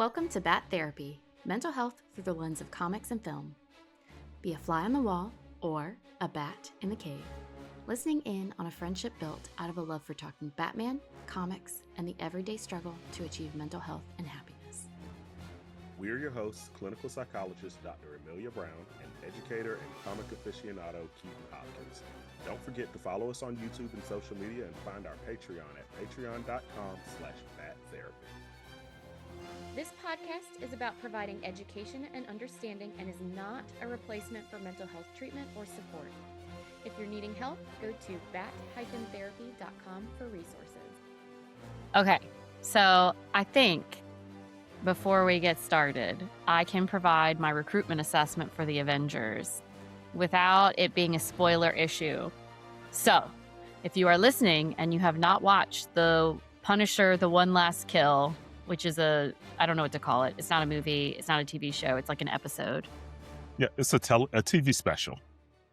Welcome to Bat Therapy, mental health through the lens of comics and film. Be a fly on the wall or a bat in the cave, listening in on a friendship built out of a love for talking Batman, comics, and the everyday struggle to achieve mental health and happiness. We're your hosts, clinical psychologist Dr. Emilia Brown and educator and comic aficionado Keaton Hopkins. Don't forget to follow us on YouTube and social media and find our Patreon at patreon.com/battherapy. This podcast is about providing education and understanding and is not a replacement for mental health treatment or support. If you're needing help, go to bat-therapy.com for resources. Okay, so I think before we get started, I can provide my recruitment assessment for the Avengers without it being a spoiler issue. So, if you are listening and you have not watched the Punisher, The One Last Kill, which is I don't know what to call it. It's not a movie. It's not a TV show. It's like an episode. Yeah, it's a TV special.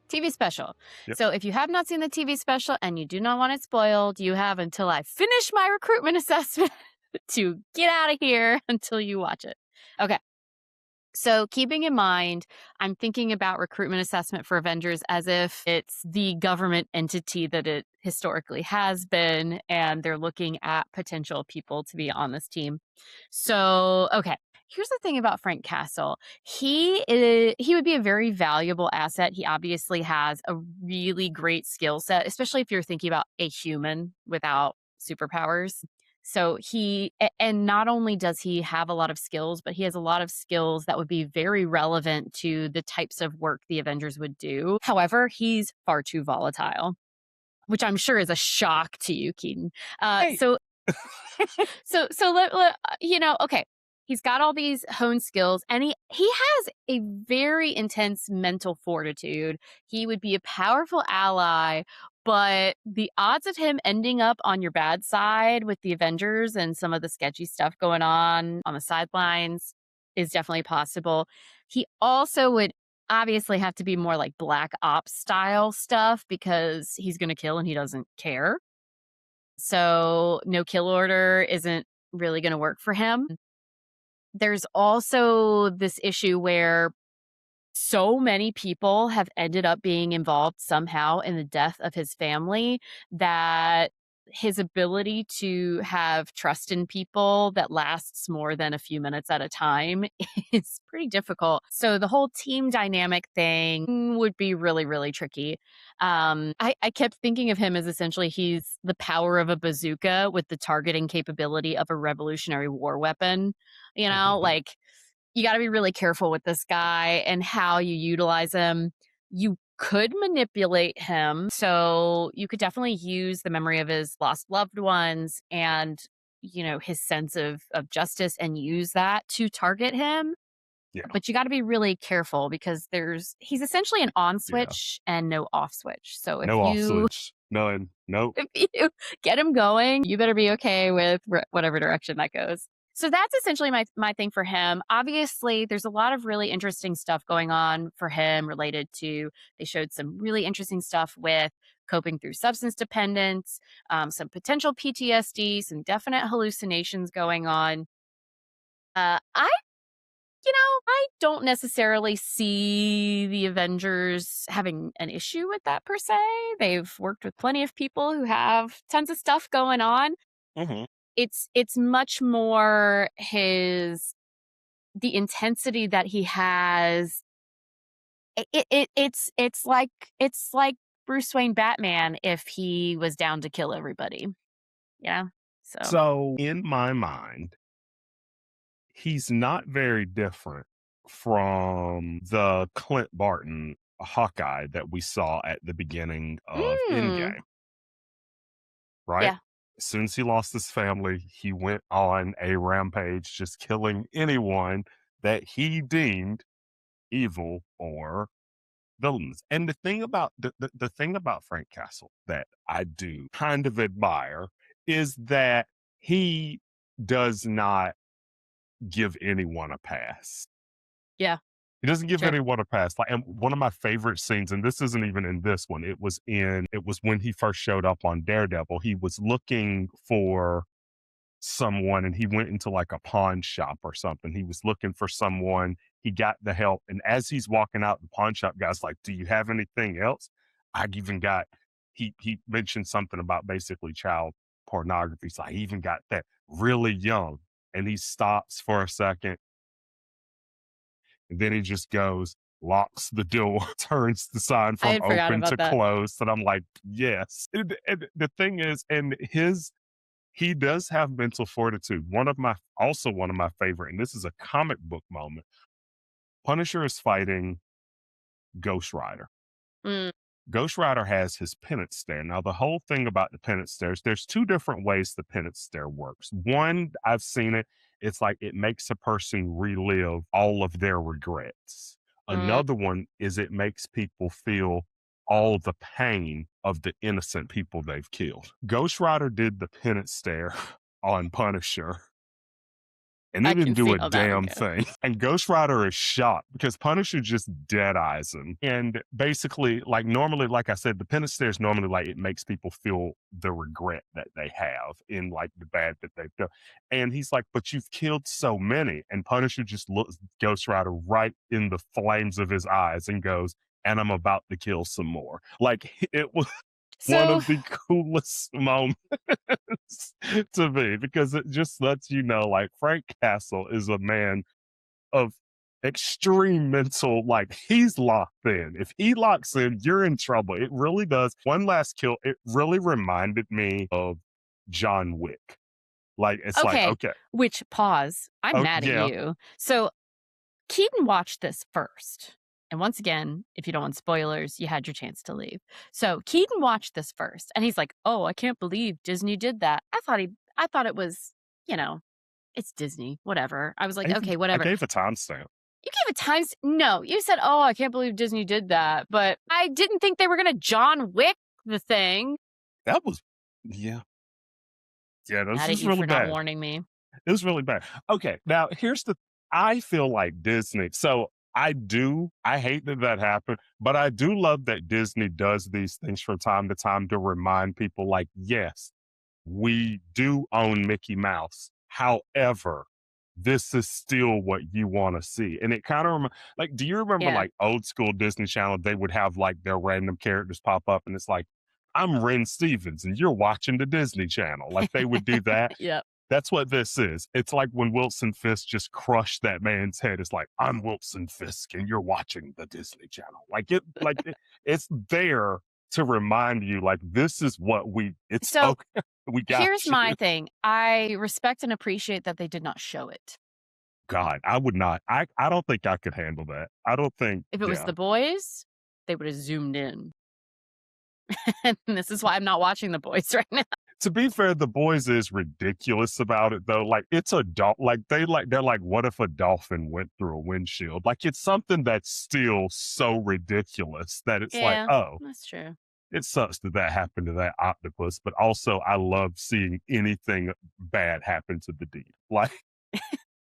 TV special. Yep. So if you have not seen the TV special and you do not want it spoiled, you have until I finish my recruitment assessment to get out of here until you watch it. Okay. So keeping in mind, I'm thinking about recruitment assessment for Avengers as if it's the government entity that it historically has been, and they're looking at potential people to be on this team. So, okay. Here's the thing about Frank Castle. He would be a very valuable asset. He obviously has a really great skill set, especially if you're thinking about a human without superpowers. So and not only does he have a lot of skills, but he has a lot of skills that would be very relevant to the types of work the Avengers would do. However, he's far too volatile, which I'm sure is a shock to you, Keaton. Hey. Okay. He's got all these honed skills and he has a very intense mental fortitude. He would be a powerful ally, but the odds of him ending up on your bad side with the Avengers and some of the sketchy stuff going on the sidelines is definitely possible. He also would obviously have to be more like Black Ops style stuff because he's going to kill and he doesn't care. So no kill order isn't really going to work for him. There's also this issue where so many people have ended up being involved somehow in the death of his family that his ability to have trust in people that lasts more than a few minutes at a time is pretty difficult. So the whole team dynamic thing would be really, really tricky. I kept thinking of him as essentially he's the power of a bazooka with the targeting capability of a Revolutionary War weapon. You know, like you got to be really careful with this guy and how you utilize him. You could manipulate him. So you could definitely use the memory of his lost loved ones and, his sense of justice and use that to target him. Yeah. But you got to be really careful because he's essentially an on switch and no off switch. So if off switch. Nope. If you get him going, you better be okay with whatever direction that goes. So that's essentially my thing for him. Obviously, there's a lot of really interesting stuff going on for him related to, they showed some really interesting stuff with coping through substance dependence, some potential PTSD, some definite hallucinations going on. I don't necessarily see the Avengers having an issue with that per se. They've worked with plenty of people who have tons of stuff going on. Mm-hmm. It's much more the intensity that he has. It's like Bruce Wayne Batman if he was down to kill everybody. Yeah. So in my mind, he's not very different from the Clint Barton Hawkeye that we saw at the beginning of Endgame. Right? Yeah. As soon as he lost his family, he went on a rampage, just killing anyone that he deemed evil or villains. And the thing about the thing about Frank Castle that I do kind of admire is that he does not give anyone a pass. Yeah. He doesn't give anyone a pass. And one of my favorite scenes, and this isn't even in this one, it was when he first showed up on Daredevil. He was looking for someone and he went into like a pawn shop or something. He was looking for someone. He got the help. And as he's walking out, the pawn shop guy's like, "Do you have anything else? I even got," he mentioned something about basically child pornography. So I even got that really young. And he stops for a second and then he just goes, locks the door, turns the sign I from had forgotten open to about that. closed. And I'm like, yes. And the thing is, and he does have mental fortitude. One of my favorite, and this is a comic book moment. Punisher is fighting Ghost Rider. Mm, Ghost Rider has his penance stare. Now, the whole thing about the penance stairs, there's two different ways the penance stare works. One, I've seen it, it's like it makes a person relive all of their regrets. mm. Another one is it makes people feel all the pain of the innocent people they've killed. Ghost Rider did the penance stare on Punisher and I it didn't can do see a how that would damn go. thing. And Ghost Rider is shocked because Punisher just dead eyes him. And basically, like normally, like I said, the penance stare is normally like it makes people feel the regret that they have in like the bad that they've done. And he's like, "But you've killed so many." And Punisher just looks Ghost Rider right in the flames of his eyes and goes, "And I'm about to kill some more." Like it was one So of the coolest moments to me because it just lets you know like Frank Castle is a man of extreme mental, like he's locked in. If he locks in, you're in trouble. It really does. One last kill, it really reminded me of John Wick. Like it's like, okay, okay, which pause, I'm oh mad at yeah, you. So Keaton watched this first. And once again, if you don't want spoilers, you had your chance to leave. So Keaton watched this first and he's like, "Oh, I can't believe Disney did that." I thought it was, you know, it's Disney, whatever. I was like, "Okay, I whatever." gave a timestamp. You gave it times no, you said, "Oh, I can't believe Disney did that." But I didn't think they were gonna John Wick the thing. That was, yeah, yeah, this Mad at is you really for not bad. warning me. It was really bad. Okay, now here's the I feel like Disney so I hate that that happened, but I do love that Disney does these things from time to time to remind people like, yes, we do own Mickey Mouse. However, this is still what you want to see. And it kind of like, do you remember Yeah. like old school Disney Channel? They would have like their random characters pop up and it's like, I'm Ren Stevens and you're watching the Disney Channel. Like they would do that. Yep. That's what this is. It's like when Wilson Fisk just crushed that man's head. It's like, I'm Wilson Fisk and you're watching the Disney Channel. It's there to remind you, like, this is what it's So, okay. We got here's you. my thing. I respect and appreciate that they did not show it. God, I would not. I don't think I could handle that. I don't think, If it was yeah. The Boys, they would have zoomed in. And this is why I'm not watching The Boys right now. To be fair, the boys is ridiculous about it though. Like it's a they're like, what if a dolphin went through a windshield? Like it's something that's still so ridiculous that it's like, Yeah, oh, that's true. it sucks that that happened to that octopus, but also I love seeing anything bad happen to the deep. Like,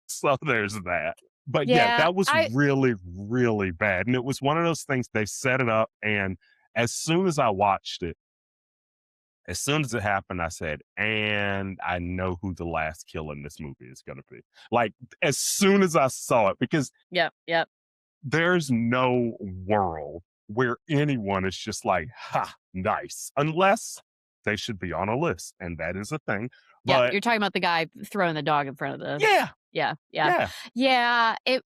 so there's that. But yeah, Yeah, that was I really, really bad. And it was one of those things they set it up. And as soon as I watched it, as soon as it happened, I said, and I know who the last kill in this movie is going to be. Like, as soon as I saw it, because yep, yep. there's no world where anyone is just like, ha, nice, unless they should be on a list. And that is a thing. Yep, But you're talking about the guy throwing the dog in front of the yeah, yeah, yeah. yeah, Yeah, it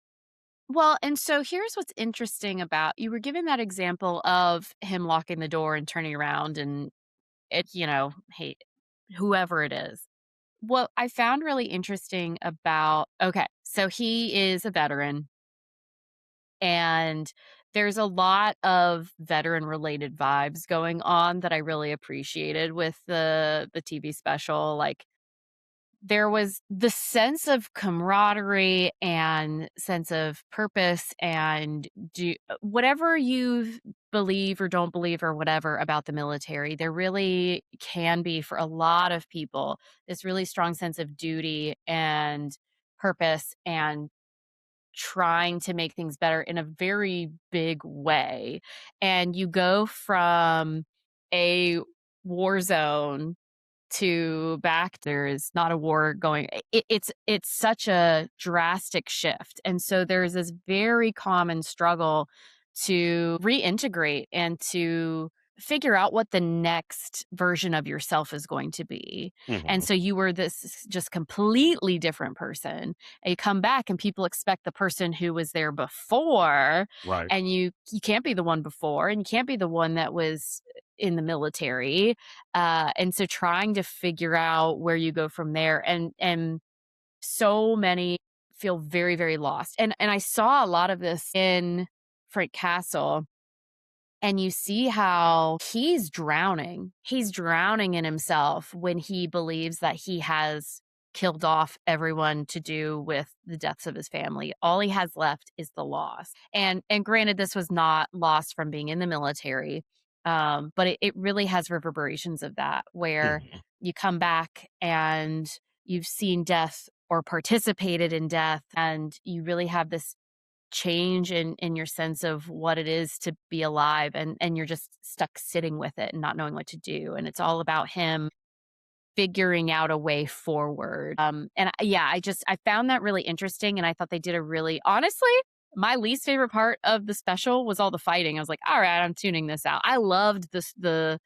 well, and so here's what's interesting about you were given that example of him locking the door and turning around and it, hey, whoever it is. What I found really interesting about okay, so he is a veteran and there's a lot of veteran related vibes going on that I really appreciated with the TV special. Like there was the sense of camaraderie and sense of purpose and whatever you believe or don't believe or whatever about the military, there really can be for a lot of people this really strong sense of duty and purpose and trying to make things better in a very big way. And you go from a war zone to back there is not a war going. It's such a drastic shift, and so there's this very common struggle to reintegrate and to figure out what the next version of yourself is going to be. And Mhm. so you were this just completely different person, and you come back and people expect the person who was there before, Right. and you can't be the one before, and you can't be the one that was in the military. And so trying to figure out where you go from there, and so many feel very, very lost. And I saw a lot of this in Frank Castle, and you see how he's drowning. He's drowning in himself when he believes that he has killed off everyone to do with the deaths of his family. All he has left is the loss. And granted, this was not lost from being in the military, but it really has reverberations of that, where Mhm. you come back and you've seen death or participated in death, and you really have this change in your sense of what it is to be alive, and you're just stuck sitting with it and not knowing what to do, and it's all about him figuring out a way forward. Yeah, I found that really interesting, and I thought they did a really honestly, my least favorite part of the special was all the fighting. I was like, "All right, I'm tuning this out." I loved the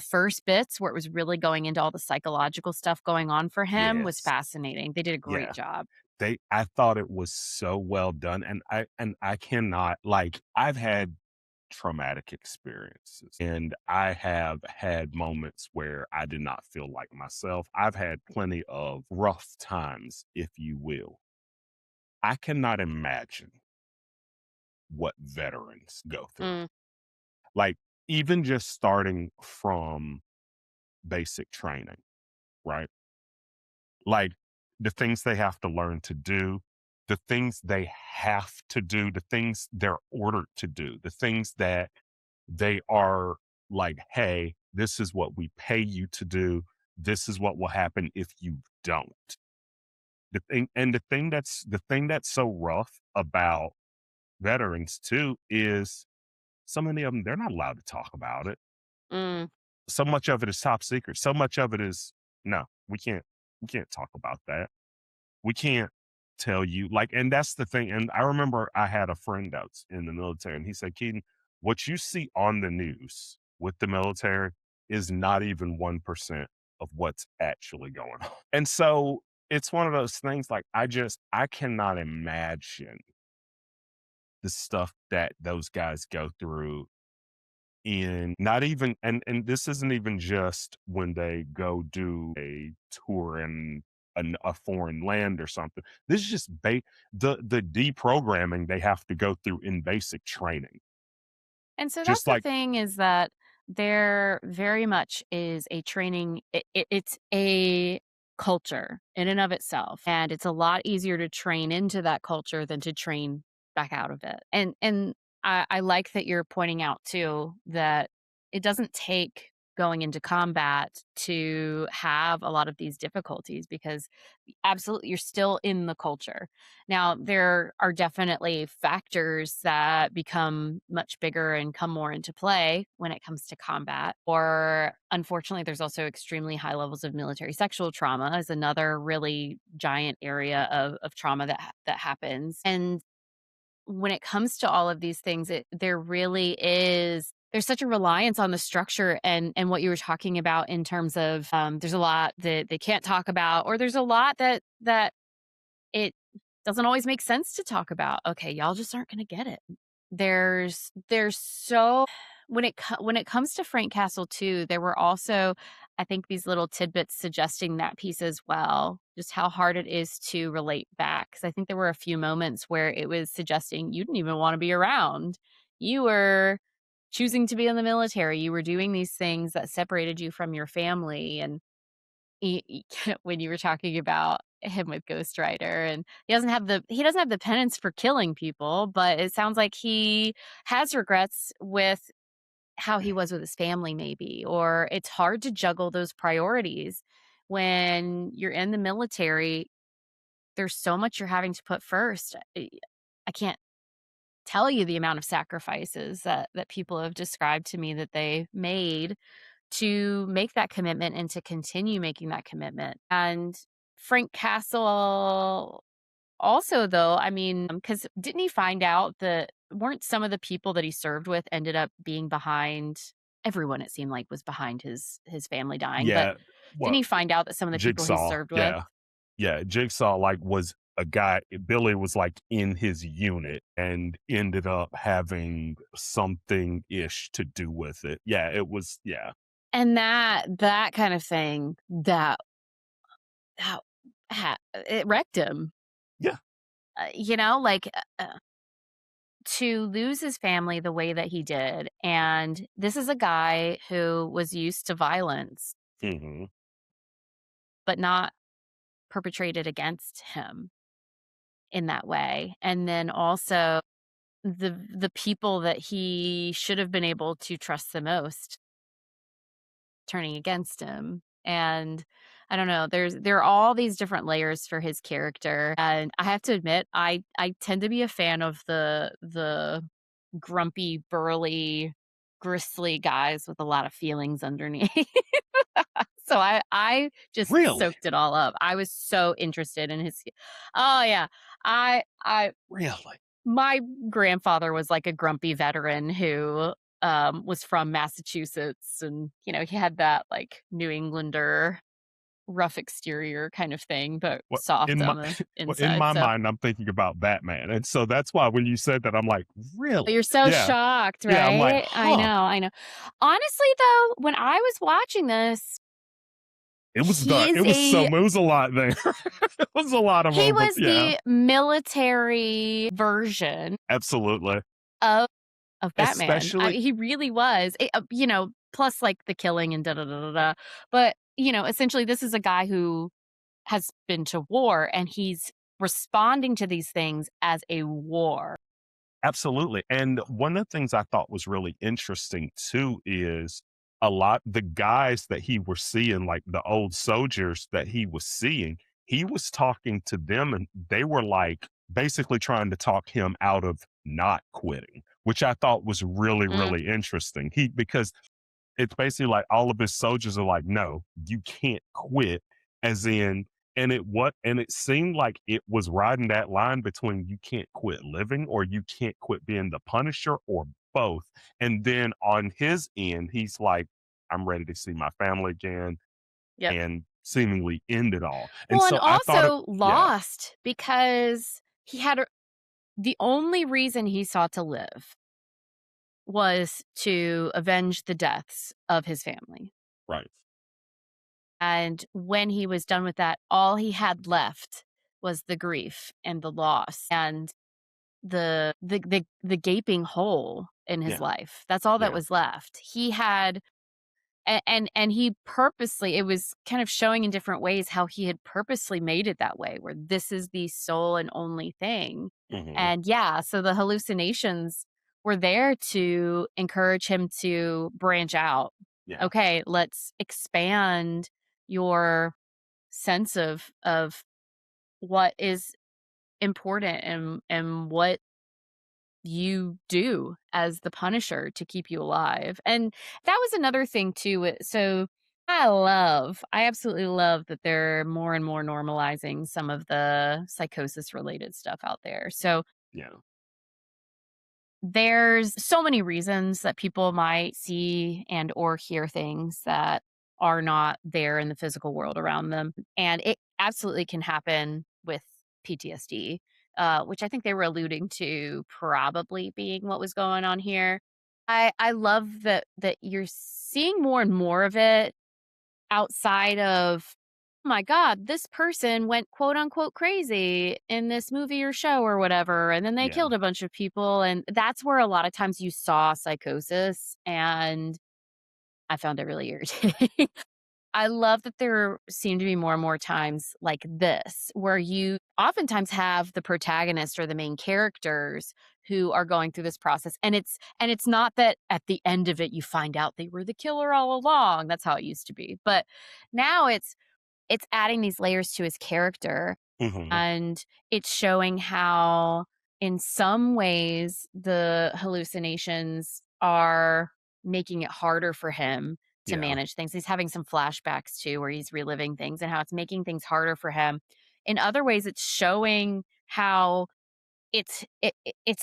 first bits where it was really going into all the psychological stuff going on for him was Yes. fascinating. They did a great Yeah. job. I thought it was so well done, and I cannot, like, I've had traumatic experiences, and I have had moments where I did not feel like myself. I've had plenty of rough times, if you will. I cannot imagine what veterans go through. Mm, Like, even just starting from basic training, right? Like, the things they have to learn to do, the things they have to do, the things they're ordered to do, the things that they are like, "Hey, this is what we pay you to do. This is what will happen if you don't." The thing that's so rough about veterans too is so many of them, they're not allowed to talk about it. mm. So much of it is top secret. So much of it is, "No, we can't talk about that. We can't tell you," like, and that's the thing. And I remember I had a friend that's in the military, and he said, "Keaton, what you see on the news with the military is not even 1% of what's actually going on." And so it's one of those things, like, I cannot imagine the stuff that those guys go through in not even, and this isn't even just when they go do a tour in a foreign land or something. This is just the deprogramming they have to go through in basic training. And so that's Just the like, thing, is that there very much is a training. It's a culture in and of itself, and it's a lot easier to train into that culture than to train back out of it. And I like that you're pointing out too that it doesn't take going into combat to have a lot of these difficulties, because absolutely you're still in the culture. Now, there are definitely factors that become much bigger and come more into play when it comes to combat. Or unfortunately, there's also extremely high levels of military sexual trauma is another really giant area of trauma that happens. And when it comes to all of these things, there really is there's such a reliance on the structure and what you were talking about in terms of there's a lot that they can't talk about, or there's a lot that it doesn't always make sense to talk about. Okay, y'all just aren't gonna get it. There's so when it comes to Frank Castle too, there were also, I think, these little tidbits suggesting that piece as well, just how hard it is to relate back. Because I think there were a few moments where it was suggesting you didn't even wanna be around. You were choosing to be in the military. You were doing these things that separated you from your family, and when you were talking about him with Ghost Rider, and he doesn't have the penance for killing people, but it sounds like he has regrets with how he was with his family maybe, or it's hard to juggle those priorities when you're in the military. There's so much you're having to put first. I can't tell you the amount of sacrifices that people have described to me that they made to make that commitment and to continue making that commitment. And Frank Castle also, though, I mean, because didn't he find out that weren't some of the people that he served with ended up being behind everyone it seemed like was behind his family dying, but Yeah. didn't What he find out that some of the people he Jigsaw. served with. Yeah. Yeah. Jigsaw like was a guy Billy was like in his unit and ended up having something ish to do with it. Yeah, it was yeah. And that kind of thing, that it wrecked him, Yeah. like, to lose his family the way that he did, and this is a guy who was used to violence, Mhm. but not perpetrated against him in that way, and then also the people that he should have been able to trust the most turning against him. And I don't know, there are all these different layers for his character. And I have to admit, I tend to be a fan of the grumpy, burly, gristly guys with a lot of feelings underneath. So I just Really? soaked it all up. I was so interested in his. Oh yeah. I Really? My grandfather was like a grumpy veteran who, was from Massachusetts, and, he had that, like, New Englander rough exterior kind of thing, but What soft in my on the well, in inside, my so. mind, I'm thinking about Batman, and so that's why when you said that, I'm like, But "Really?" you're so Yeah. shocked, Yeah, I'm like, right? I "Huh." know, I know. Honestly, though, when I was watching this, It was dark. he's a It was a lot there. It was a lot of he over was yeah, the military version absolutely. of Batman. Especially He really was. Plus, like, the killing and da da da da da. But, essentially, this is a guy who has been to war, and he's responding to these things as a war. absolutely, and one of the things I thought was really interesting too is a lot the guys that he was seeing, like the old soldiers that he was seeing, he was talking to them and they were like basically trying to talk him out of not quitting, which I thought was really, Mm, really interesting. He because it's basically like all of his soldiers are like, "No, you can't quit," as in and it seemed like it was riding that line between you can't quit living or you can't quit being the Punisher or both. And then on his end, he's like, "I'm ready to see my family again," yep. and seemingly end it all. And Well, and so I thought it also yeah, lost because the only reason he sought to live was to avenge the deaths of his family. right. And when he was done with that, all he had left was the grief and the loss and the gaping hole in his Yeah, life. That's all that yeah, was left. He had and he purposely, it was kind of showing in different ways how he had purposely made it that way, where this is the sole and only thing. mhm, And yeah, so the hallucinations were there to encourage him to branch out. yeah, Okay, let's expand your sense of what is important and what you do as the Punisher to keep you alive. And that was another thing too. So I absolutely love that they're more and more normalizing some of the psychosis related stuff out there. So yeah, there's so many reasons that people might see and or hear things that are not there in the physical world around them, and it absolutely can happen with PTSD, which I think they were alluding to probably being what was going on here. I love that you're seeing more and more of it outside of, "Oh my god, this person went quote unquote crazy in this movie or show or whatever, and then they yeah, killed a bunch of people." And that's where a lot of times you saw psychosis, and I found it really irritating. I love that there seem to be more and more times like this, where you oftentimes have the protagonist or the main characters who are going through this process. And it's not that at the end of it you find out they were the killer all along. That's how it used to be. But now it's adding these layers to his character, mhm, and it's showing how in some ways the hallucinations are making it harder for him to Yeah. manage things. He's having some flashbacks too, where he's reliving things and how it's making things harder for him. In other ways, it's showing how it's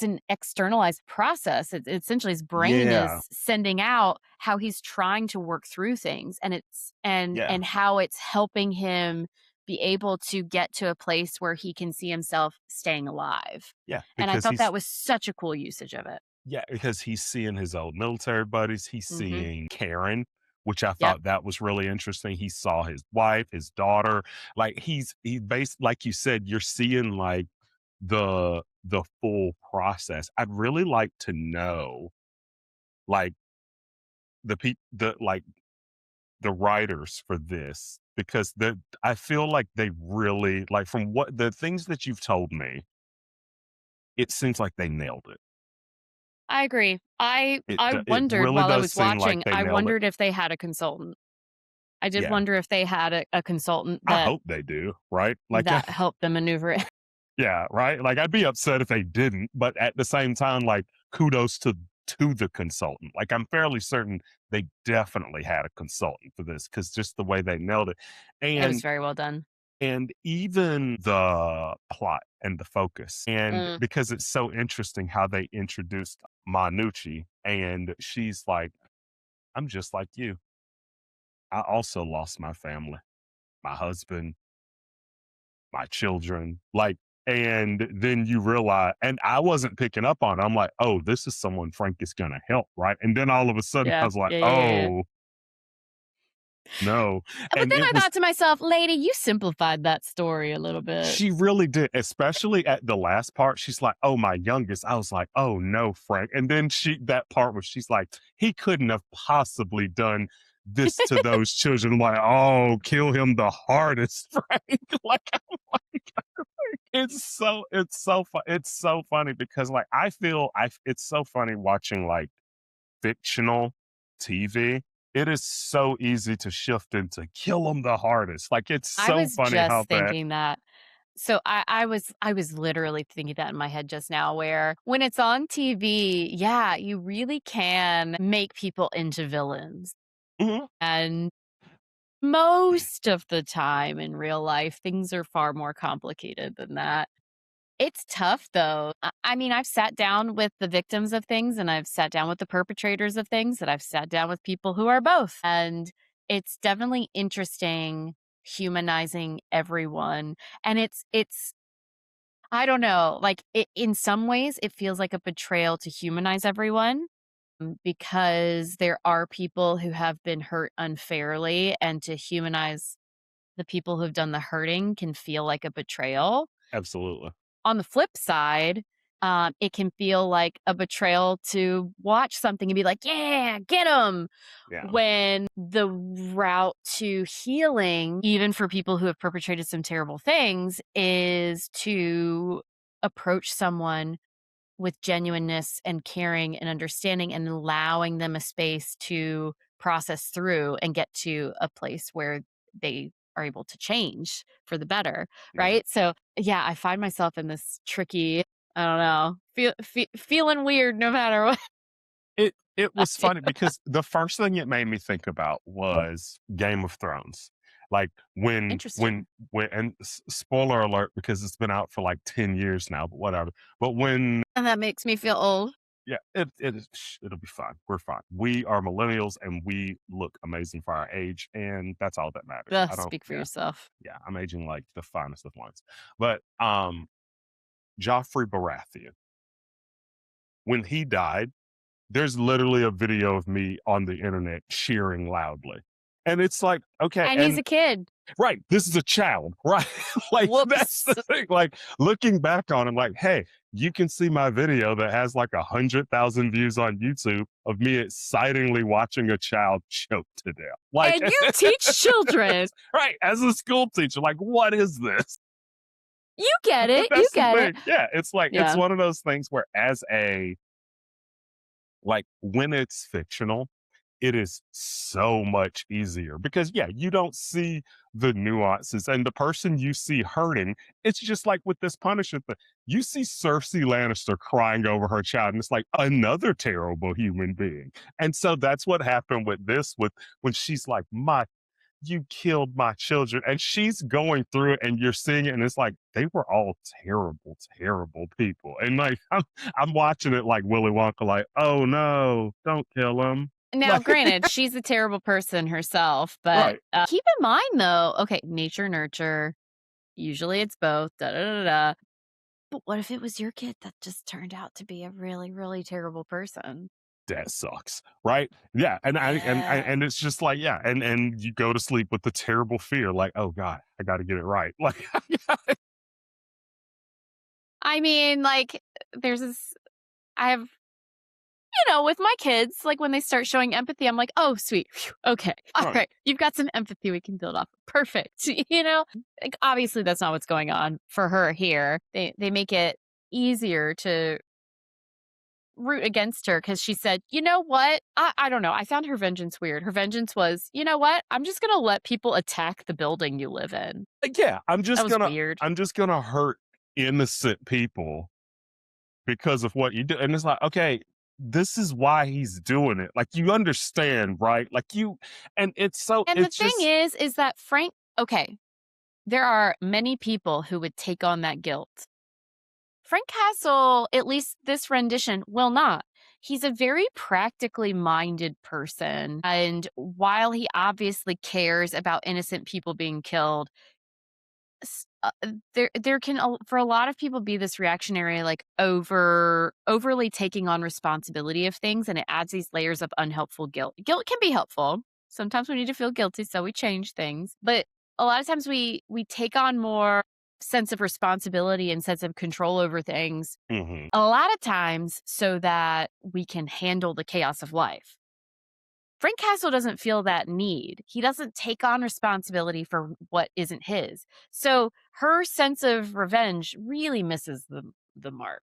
an externalized process. Essentially his brain Yeah. is sending out how he's trying to work through things, and Yeah. how it's helping him be able to get to a place where he can see himself staying alive. Yeah. And I Because thought he's that was such a cool usage of it. Yeah, because he's seeing his old military buddies. He's Mhm. seeing Karen, which I Yep. thought that was really interesting. He saw his wife, his daughter. Like he based like you said, you're seeing like the full process. I'd really like to know like the writers for this because I feel like they really like from what the things that you've told me, it seems like they nailed it. I agree. It I it wondered really while I does was seem like watching, they I nailed it. wondered if they had a consultant. I did Yeah. wonder if they had a consultant I that hope they do, right? Like, that helped them maneuver it. yeah, right? Like, I'd be upset if they didn't, but at the same time, like, kudos to the consultant. Like, I'm fairly certain they definitely had a consultant for this because just the way they nailed it. It was And very well done. even the plot and the focus. And Mm. because it's so interesting how they introduced Manucci, and she's like, I'm just like you. I also lost my family, my husband, my children, like, and then you realize, and I wasn't picking up on it. I'm like, oh, this is someone Frank is going to help, right? And then all of a sudden I Yeah. was like, Yeah. oh, no. But And then it I was, thought to myself, "Lady, you simplified that story a little bit." she really did, especially at the last part. She's like, oh, my youngest. I was like, oh, no, Frank. And then that part where she's like, he couldn't have possibly done this to those children. I'm like, oh, kill him the hardest, Frank. Like, it's so funny because like it's so funny watching like fictional TV. It is so easy to shift into kill them the hardest. Like it's I so was funny how just that thinking that. So I was literally thinking that in my head just now where when it's on TV, yeah, you really can make people into villains. Mhm. And most of the time in real life, things are far more complicated than that. It's tough though. I mean, I've sat down with the victims of things and I've sat down with the perpetrators of things and I've sat down with people who are both. And it's definitely interesting humanizing everyone. And it's I don't know, like in some ways it feels like a betrayal to humanize everyone, because there are people who have been hurt unfairly, and to humanize the people who've done the hurting can feel like a betrayal. absolutely. On the flip side, it can feel like a betrayal to watch something and be like, "Yeah, get them." Yeah. When the route to healing, even for people who have perpetrated some terrible things, is to approach someone with genuineness and caring and understanding and allowing them a space to process through and get to a place where they are able to change for the better, Yeah. right? So, yeah, I find myself in this tricky, I don't know, feeling weird no matter what It I was do. funny because the first thing it made me think about was Game of Thrones. Like Interesting. and spoiler alert because it's been out for like 10 years now, but whatever. But when And that makes me feel old. yeah, it'll be fine. We're fine. We are millennials and we look amazing for our age, and that's all that matters. Ugh, I don't speak for yeah, yourself. yeah, I'm aging like the finest of wines. But Joffrey Baratheon, when he died, there's literally a video of me on the internet cheering loudly. And it's like, okay, And he's and a kid. right, this is a child, right? Like that's Whoops. the thing. Like looking back on it, like, hey, you can see my video that has like 100,000 views on YouTube of me excitingly watching a child choke to death. Like, And you teach children. right, as a school teacher, like, what is this? You get But it. You that's the get it. thing. Yeah, it's like it's Yeah. one of those things where as a like when it's fictional it is so much easier because, yeah, you don't see the nuances and the person you see hurting. It's just like with this Punisher thing. You see Cersei Lannister crying over her child, and it's like another terrible human being. And so that's what happened with this, with when she's like, my you killed my children. And she's going through it and you're seeing it, and it's like they were all terrible, terrible people. And like I'm watching it like Willy Wonka, like, oh no, don't kill them. Now, Like, granted, she's a terrible person herself, but, right. keep in mind, though, okay, nature, nurture, usually it's both, da, da, da, da. But what if it was your kid that just turned out to be a really, really terrible person? That sucks. Right. Yeah. Yeah. And it's just like, yeah. And you go to sleep with the terrible fear, like, oh God, I gotta get it right. Like I mean, like, there's this I have with my kids, like, when they start showing empathy, I'm like, "Oh, sweet. Phew, okay. right. Alright. You've got some empathy we can build off. Perfect." You know? Like, obviously, that's not what's going on for her here. They make it easier to root against her because she said, "You know what? I don't know. I found her vengeance weird." Her vengeance was, "You know what? I'm just gonna let people attack the building you live in." Like, yeah, That was weird. I'm just gonna hurt innocent people because of what you do. And it's like, okay, this is why he's doing it. Like you understand, right? Like you and And the it's thing just is that Frank okay, there are many people who would take on that guilt. Frank Castle, at least this rendition, will not. He's a very practically minded person. And while he obviously cares about innocent people being killed, there can for a lot of people be this reactionary, like overly taking on responsibility of things, and it adds these layers of unhelpful guilt. Guilt can be helpful. Sometimes we need to feel guilty, so we change things. But a lot of times we take on more sense of responsibility and sense of control over things. mhm. A lot of times, so that we can handle the chaos of life. Frank Castle doesn't feel that need. He doesn't take on responsibility for what isn't his. So her sense of revenge really misses the mark.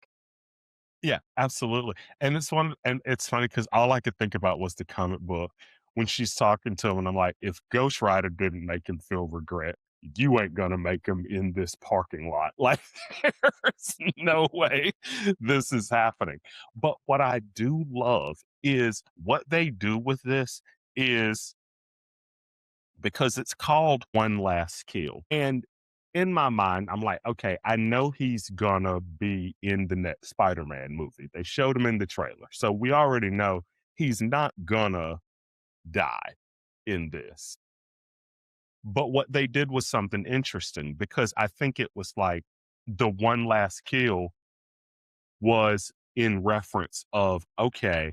Yeah, absolutely. And it's funny because all I could think about was the comic book when she's talking to him, and I'm like, if Ghost Rider didn't make him feel regret, you ain't gonna make him in this parking lot. Like, there's no way this is happening. But what I do love is what they do with this is because it's called One Last Kill. And in my mind, I'm like, okay, I know he's gonna be in the next Spider-Man movie. They showed him in the trailer. So we already know he's not gonna die in this. But what they did was something interesting because I think it was like the one last kill was in reference of, okay,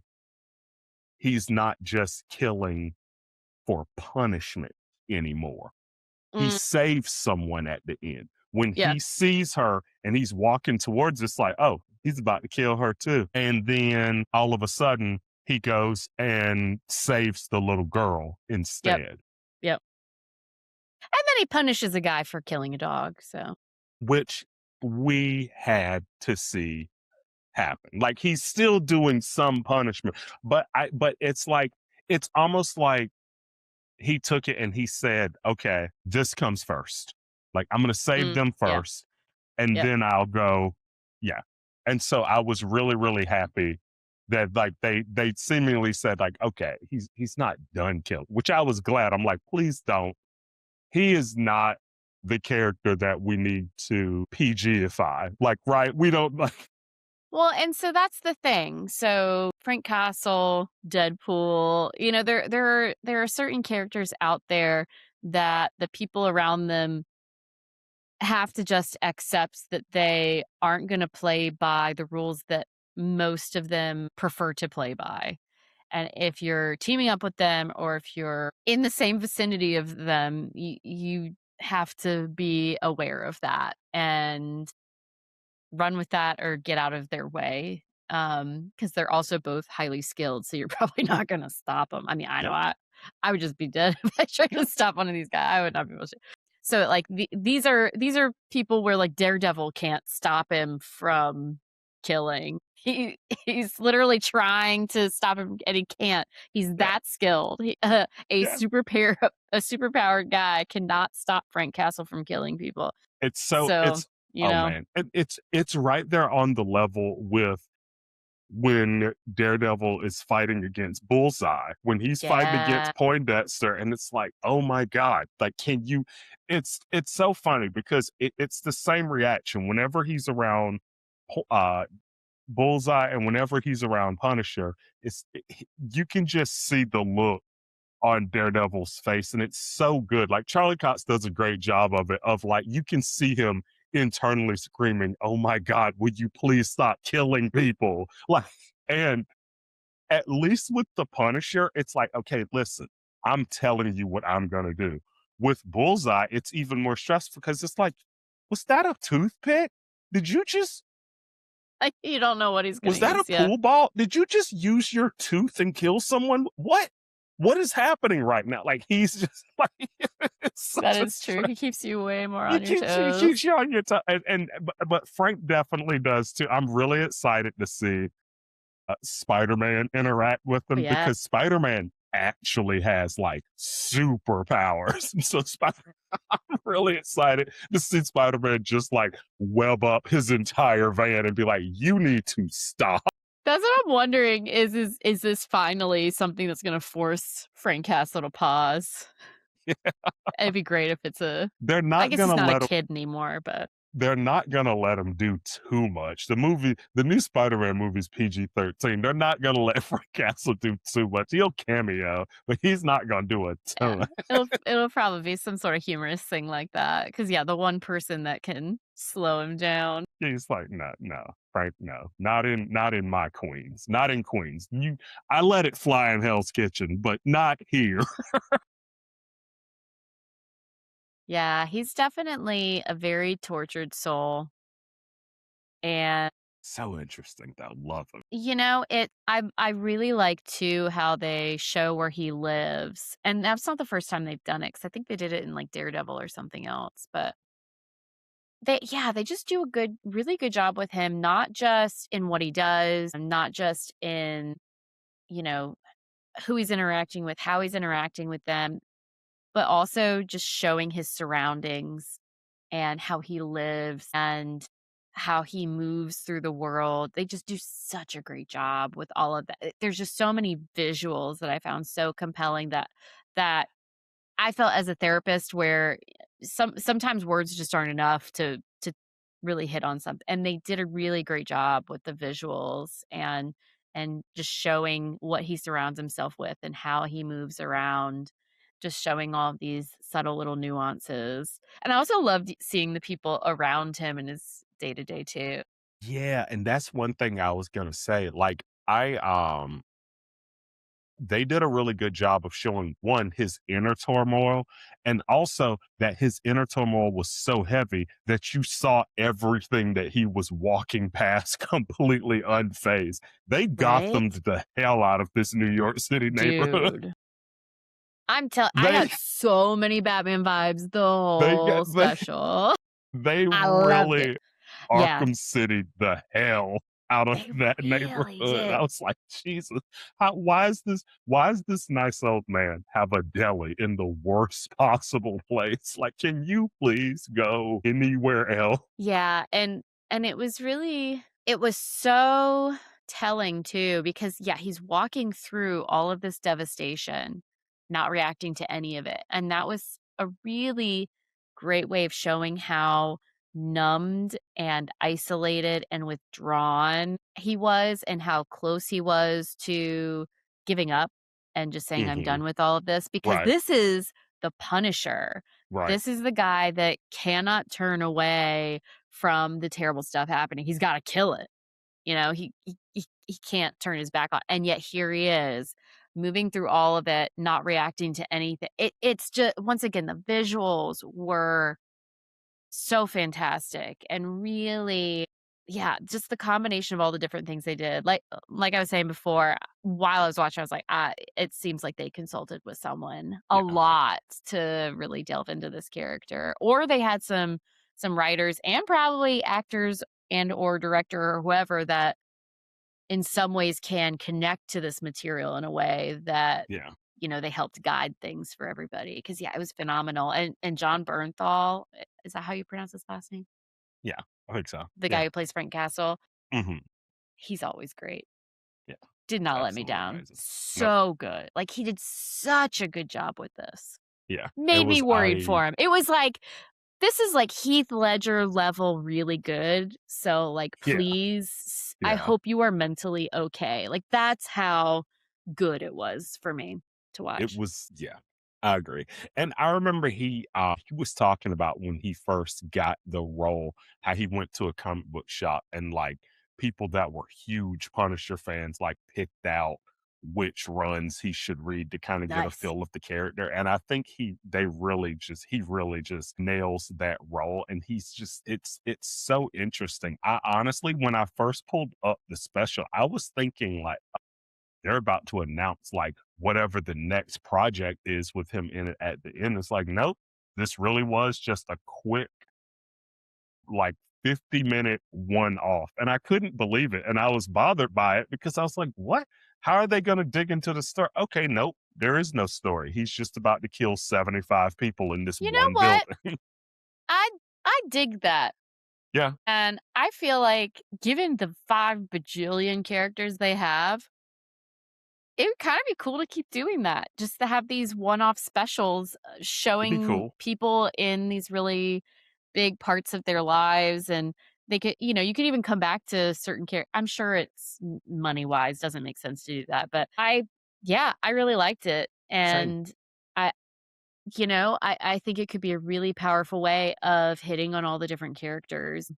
he's not just killing for punishment anymore. He Mm, saves someone at the end. When yeah. he sees her and he's walking towards, it's like, oh, he's about to kill her too. And then all of a sudden, he goes and saves the little girl Yep. instead, Yep. And then he punishes a guy for killing a dog. So which we had to see happen. Like he's still doing some punishment, but it's like, it's almost like he took it and he said, okay, this comes first. Like I'm going to save them yeah. first and Yep. then I'll go, yeah. And so I was really, really happy that like they seemingly said like, okay, he's not done killing, which I was glad. I'm like, please don't. He is not the character that we need to PGify. Like, right? We don't like, Well, and so that's the thing. So Frank Castle, Deadpool, there are certain characters out there that the people around them have to just accept that they aren't going to play by the rules that most of them prefer to play by. And if you're teaming up with them or if you're in the same vicinity of them, you have to be aware of that and run with that or get out of their way. Because they're also both highly skilled, so you're probably not gonna stop them. I mean, I know yep, I would just be dead if I tried to yep. stop one of these guys. I would not be able to. So, like, these are people where, like, Daredevil can't stop him from killing. He's literally trying to stop him, and he can't. He's Yeah, that skilled. yeah. A superpowered guy cannot stop Frank Castle from killing people. It's so So, it's you oh, know man. It's right there on the level with when Daredevil is fighting against Bullseye, when he's fighting Yeah. against Poindexter, and it's like, oh my God, like, can you? It's so funny because it's the same reaction whenever he's around Bullseye and whenever he's around Punisher. You can just see the look on Daredevil's face, and it's so good. Like Charlie Cox does a great job of it. Of like, you can see him internally screaming, "Oh my God, would you please stop killing people?" Like, and at least with the Punisher, it's like, okay, listen, I'm telling you what I'm gonna do. With Bullseye, it's even more stressful because it's like, was that a toothpick? Did you just You don't know what he's gonna Was that a use, yeah. pool ball? Did you just use your tooth and kill someone? What is happening right now? Like, he's just like, it's That such a is true. stress. He keeps you way more He on your keeps toes. you on your toe, and but Frank definitely does too. I'm really excited to see Spider-Man interact with Oh, them yeah. because Spider-Man actually has like superpowers. So I'm really excited to see Spider-Man just like web up his entire van and be like, "You need to stop." That's what I'm wondering is this finally something that's gonna force Frank Castle to pause? It'd be great if it's a They're I not guess he's gonna not a let kid anymore, but they're not gonna let him do too much. The new Spider-Man movie is PG-13. They're not gonna let Frank Castle do too much. He'll cameo, but he's not gonna do a yeah, ton. it'll probably be some sort of humorous thing like that. Cause yeah, the one person that can slow him down. He's like, no, no, Frank, no, not in my Queens, not in Queens. I let it fly in Hell's Kitchen, but not here. Yeah, he's definitely a very tortured soul, and, So interesting, though. Love him. I really like too how they show where he lives, and that's not the first time they've done it. Cause I think they did it in, like, Daredevil or something else, but they just do a really good job with him, not just in what he does, and not just in, you know, who he's interacting with, how he's interacting with them, but also just showing his surroundings and how he lives and how he moves through the world. They just do such a great job with all of that. There's just so many visuals that I found so compelling that I felt as a therapist where sometimes words just aren't enough to really hit on something, and they did a really great job with the visuals and just showing what he surrounds himself with and how he moves around, just showing all of these subtle little nuances. And I also loved seeing the people around him in his day to day too. Yeah, and that's one thing I was gonna say. Like, they did a really good job of showing one, his inner turmoil, and also that his inner turmoil was so heavy that you saw everything that he was walking past completely unfazed. They Right? Gothamed the hell out of this New York City neighborhood. Dude. I They got so many Batman vibes the they got whole special. they I loved it. really Yeah, Arkham City the hell out of they that really neighborhood. I did. was like, Jesus, why is this nice old man have a deli in the worst possible place? Like, can you please go anywhere else? Yeah, and it was so telling too because yeah, he's walking through all of this devastation, not reacting to any of it. And that was a really great way of showing how numbed and isolated and withdrawn he was and how close he was to giving up and just saying I'm Mhm. done with all of this because Right, this is the Punisher. right. This is the guy that cannot turn away from the terrible stuff happening. He's gotta kill it. He can't turn his back on, and yet here he is, moving through all of it, not reacting to anything. It's just once again, the visuals were so fantastic and really yeah, just the combination of all the different things they did. Like I was saying before, while I was watching, I was like, it seems like they consulted with someone a Yeah. lot to really delve into this character. Or they had some writers and probably actors and or director or whoever that in some ways can connect to this material in a way that, Yeah. they helped guide things for everybody. Because yeah, it was phenomenal, and John Bernthal, is that how you pronounce his last name? Yeah. I think so. The guy Yeah. who plays Frank Castle, Mhm. he's always great. Yeah. Did not let me Absolutely down. amazing. Nope. So good. Like, he did such a good job with this. Yeah. It Made me was worried for him. It was like, this is like Heath Ledger level really good, so, like, yeah. please, I Yeah. hope you are mentally okay. Like, that's how good it was for me to It watch. was yeah, I agree. And I remember he was talking about when he first got the role, how he went to a comic book shop and like people that were huge Punisher fans like picked out which runs he should read to kind of get a Nice. feel of the character. And I think he really just nails that role. And he's just it's so interesting. I honestly, when I first pulled up the special, I was thinking like they're about to announce like whatever the next project is with him in it at the end. It's like, nope, this really was just a quick, like 50-minute one off. And I couldn't believe it. And I was bothered by it because I was like, what? How are they going to dig into the story? Okay, nope, there is no story. He's just about to kill 75 people in this You know one what? building. I I dig that, yeah, and I feel like given the 5 bajillion characters they have, it would kinda be cool to keep doing that, just to have these one-off specials, it'd be showing cool. people in these really big parts of their lives, and they could you could even come back to certain I'm sure it's money-wise doesn't make sense to do that, but yeah, I really liked it, Same. and I I think it could be a really powerful way of hitting on all the different characters.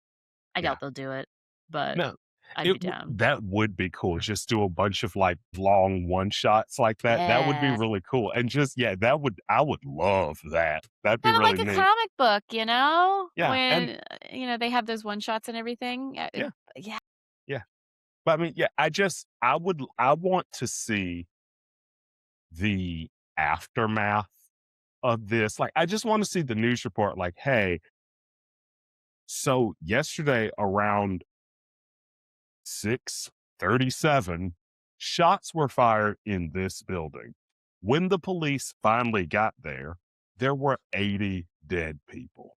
I Yeah. doubt they'll do it, but No, I'd be down. that would be cool. Just do a bunch of, like, long one shots like that. That would be Yeah. really cool, and just yeah, that would I would love that. That'd be Kind of really like a neat. comic book, Yeah, and when, they have those one shots and everything. yeah, Yeah. yeah. But, I mean, yeah, I want to see the aftermath of this. Like, I just wanna see the news report like, "Hey, so yesterday around 6:37, shots were fired in this building. When the police finally got there, there were 80 dead people."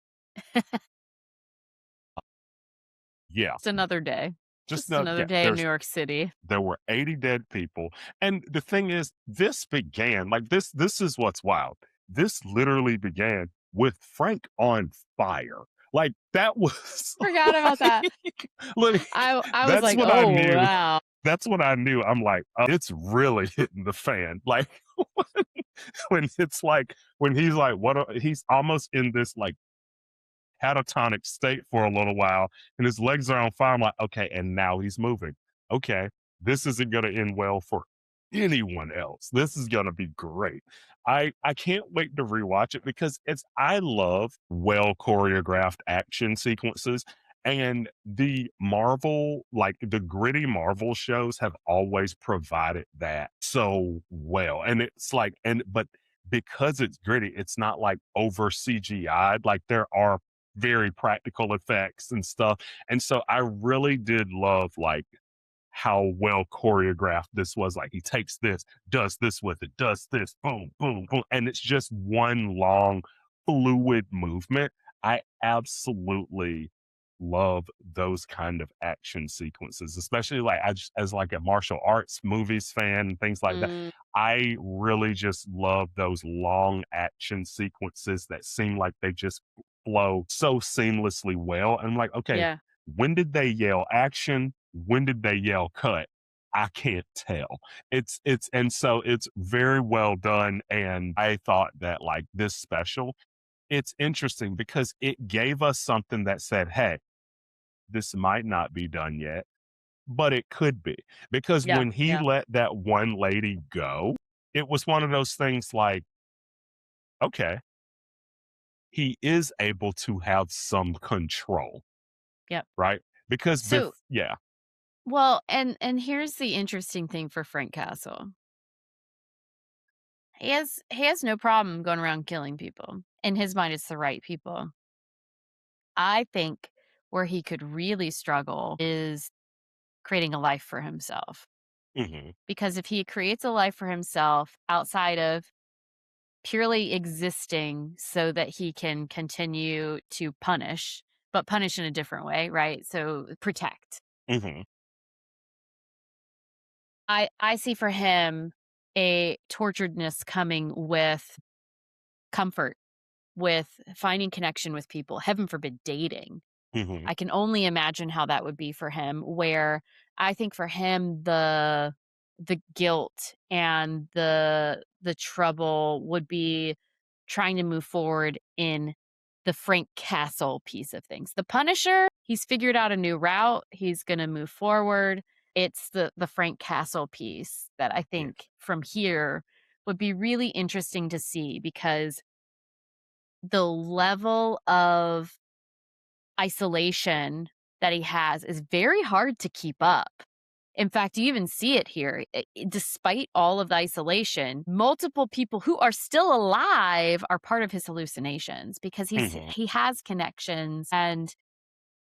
Yeah, Just another day. just Just no, another yeah, day in New York City. there were 80 dead people. And the thing is, this began like this is what's wild. This literally began with Frank on fire. Like that was Forgot about that. like I was that's like, what I "Oh, knew. wow." That's what I knew. I'm like, "Oh, it's really hitting the fan." Like when it's like when he's like, he's almost in this like catatonic state for a little while, and his legs are on fire. I'm like, okay, and now he's moving. Okay, this isn't going to end well for anyone else. This is going to be great. I can't wait to rewatch it because I love well choreographed action sequences. And the Marvel, like the gritty Marvel shows, have always provided that so well. And it's like, but because it's gritty, it's not like over CGI'd. Like there are very practical effects and stuff. And so I really did love like how well choreographed this was. Like he takes this, does this with it, does this, boom, boom, boom. And it's just one long fluid movement. I absolutely love those kind of action sequences, especially like as like a martial arts movies fan and things like that. Mm, I really just love those long action sequences that seem like they just flow so seamlessly well. And I'm like, okay, yeah. when did they yell action? When did they yell cut? I can't tell. And so it's very well done. And I thought that like this special, it's interesting because it gave us something that said, hey, this might not be done yet, but it could be. Because Yeah, when he yeah. let that one lady go, it was one of those things like, okay, he is able to have some control, Yep. right? Because, So yeah, well, and here's the interesting thing for Frank Castle. He has no problem going around killing people. In his mind, it's the right people. I think where he could really struggle is creating a life for himself. Mhm. Because if he creates a life for himself outside of purely existing so that he can continue to punish, but punish in a different way, right? So protect. Mhm. I see for him a torturedness coming with comfort, with finding connection with people, heaven forbid dating. Mhm. I can only imagine how that would be for him, where I think for him the guilt and the trouble would be trying to move forward in the Frank Castle piece of things. The Punisher, he's figured out a new route, he's gonna move forward. It's the Frank Castle piece that I Yes. think from here would be really interesting to see because the level of isolation that he has is very hard to keep up. In fact, you even see it here. Despite all of the isolation, multiple people who are still alive are part of his hallucinations because Mhm. he has connections, and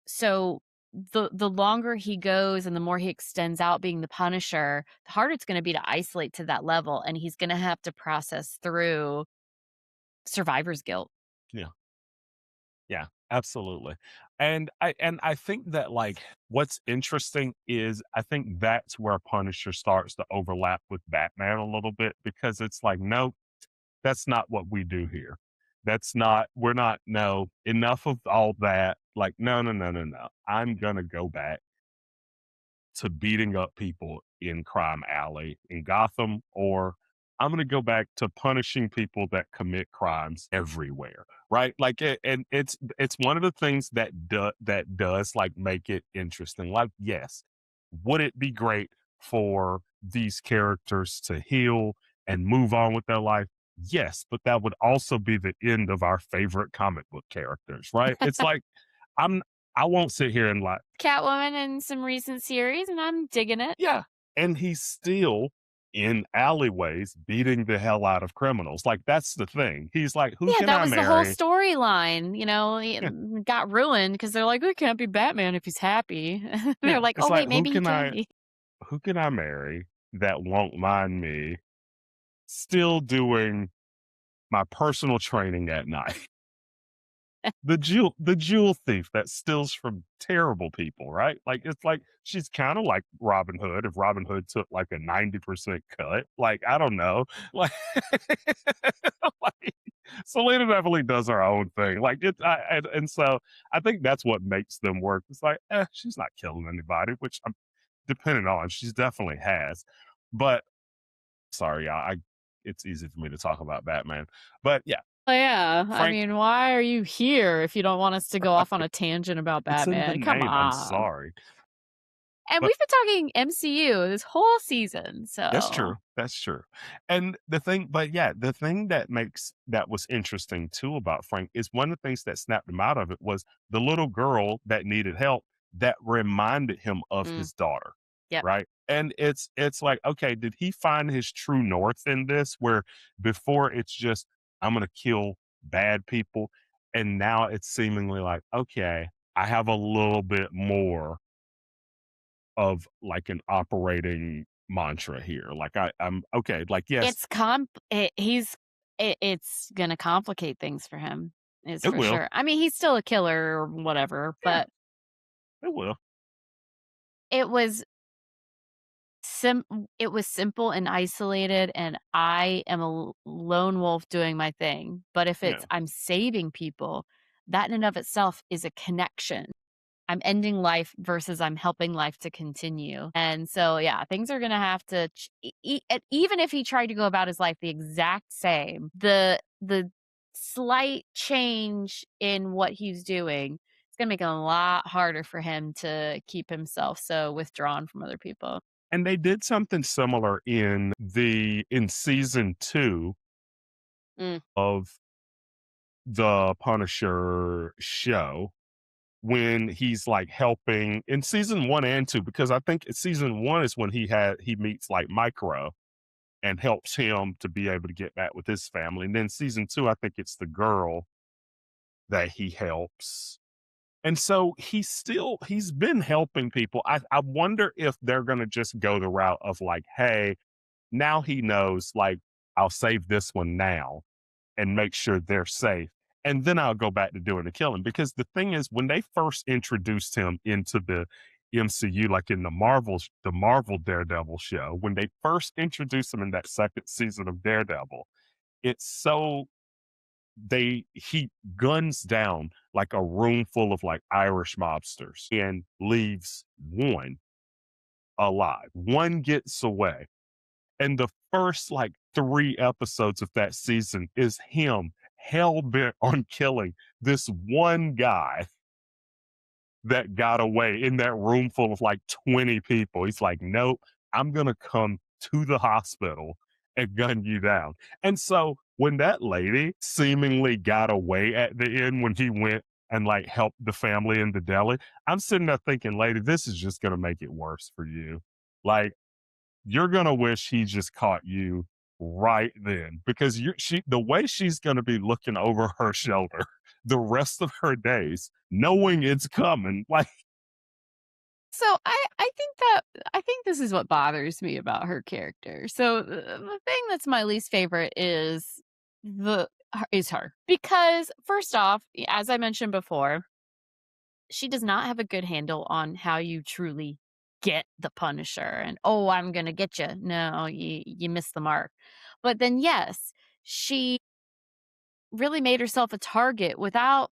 so the longer he goes and the more he extends out being the Punisher, the harder it's going to be to isolate to that level, and he's going to have to process through survivor's guilt. Yeah. Yeah, absolutely. And I think that like what's interesting is I think that's where Punisher starts to overlap with Batman a little bit because it's like, no, that's not what we do here. That's not we're not no, enough of all that. Like, no, no, no, no, no. I'm gonna go back to beating up people in Crime Alley in Gotham, or I'm going to go back to punishing people that commit crimes everywhere, right? Like, and it's one of the things that does like make it interesting. Like, yes, would it be great for these characters to heal and move on with their life? Yes, but that would also be the end of our favorite comic book characters, right? It's like I'm I won't sit here and like Catwoman in some recent series, and I'm digging it. yeah, and he's still in alleyways beating the hell out of criminals, like, that's the thing. He's like, "Who Yeah, can that I was the whole marry?" storyline, Yeah, got ruined because 'cause they're like, "We can't be Batman if he's happy." They're yeah, like, it's "Oh, like, wait, maybe he can be." who can I marry that won't mind me still doing my personal training at night? The jewel thief that steals from terrible people, right? Like, it's like she's kinda like Robin Hood if Robin Hood took, like, a 90% cut, like, I don't know, like like, Selena definitely does her own thing, like, it I and so I think that's what makes them work. It's like, she's not killing anybody, which I'm depending on, she's definitely has, but sorry, I it's easy for me to talk about Batman, but yeah, Well, yeah, I Frank mean, why are you here if you don't want us to go off on a tangent about it's in the Batman? Come name, I'm on. sorry. And But we've been talking MCU this whole season, that's so true, that's true. And the thing but yeah, the thing that was interesting too about Frank is one of the things that snapped him out of it was the little girl that needed help that reminded him of mm, his daughter, yep. right? And it's like, okay, did he find his true north in this where before it's just, "I'm gonna kill bad people," and now it's seemingly like, "Okay, I have a little bit more of like an operating mantra here. Like I'm okay. Like yes, It's gonna complicate things for him, is it for will. sure. I mean, he's still a killer or whatever, Yeah, but it will. it was Sim it was simple and isolated, and I am a lone wolf doing my thing, but if Yeah, it's I'm saving people, that in and of itself is a connection. I'm ending life versus I'm helping life to continue, and so, yeah, things are gonna have to ch and even if he tried to go about his life the exact same, the slight change in what he's doing, it's gonna make it a lot harder for him to keep himself so withdrawn from other people. and they did something similar in season 2 Mm. of the Punisher show when he's like helping in season 1 and 2 because I think season 1 is when he meets like Micro and helps him to be able to get back with his family. And then season 2, I think it's the girl that he helps. And so he's been helping people. I wonder if they're gonna just go the route of like, hey, now he knows, like, I'll save this one now and make sure they're safe. And then I'll go back to doing the killing. Because the thing is, when they first introduced him into the MCU, like in the Marvel Daredevil show, when they first introduced him in that second season of Daredevil, it's so he guns down like a room full of like Irish mobsters and leaves one alive. One gets away. And the first like 3 episodes of that season is him hell bent on killing this one guy that got away in that room full of like 20 people. He's like, nope, I'm going to come to the hospital and gun you down. And so when that lady seemingly got away at the end, when he went and like helped the family in the deli, I'm sitting there thinking, lady, this is just going to make it worse for you. Like, you're going to wish he just caught you right then, because the way she's going to be looking over her shoulder the rest of her days, knowing it's coming. Like, So I think this is what bothers me about her character. So the thing that's my least favorite is her, because first off, as I mentioned before, she does not have a good handle on how you truly get the Punisher, and oh, I'm gonna get you. No, you missed the mark. But then yes, she really made herself a target without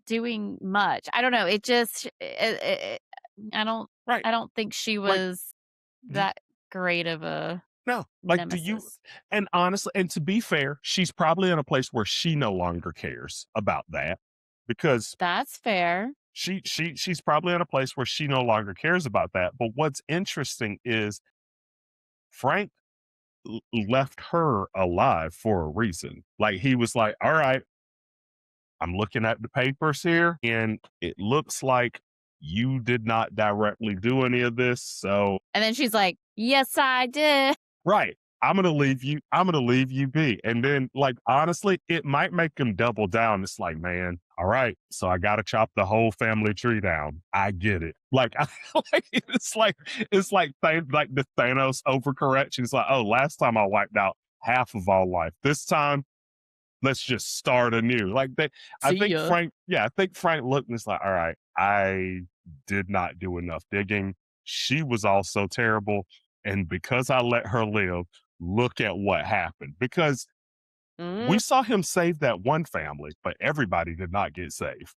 doing much. I don't know. It just I don't right. I don't think she Like, was do you, that great of a no, like, do you, nemesis. and honestly, and to be fair, she's probably in a place where she no longer cares about that, because That's fair. she's probably in a place where she no longer cares about that. But what's interesting is Frank left her alive for a reason. Like, he was like, all right, I'm looking at the papers here, and it looks like you did not directly do any of this. So, And then she's like, "Yes, I did." right, I'm gonna leave you be. And then, like, honestly, it might make him double down. It's like, man, all right, so I gotta chop the whole family tree down. I get it. Like, it's like like the Thanos overcorrection. It's like, oh, last time I wiped out half of all life. This time, let's just start anew. Like, See ya. I think Frank looked and it's like, all right, I did not do enough digging. She was also terrible. And because I let her live, look at what happened. Because Mm, we saw him save that one family, but everybody did not get saved.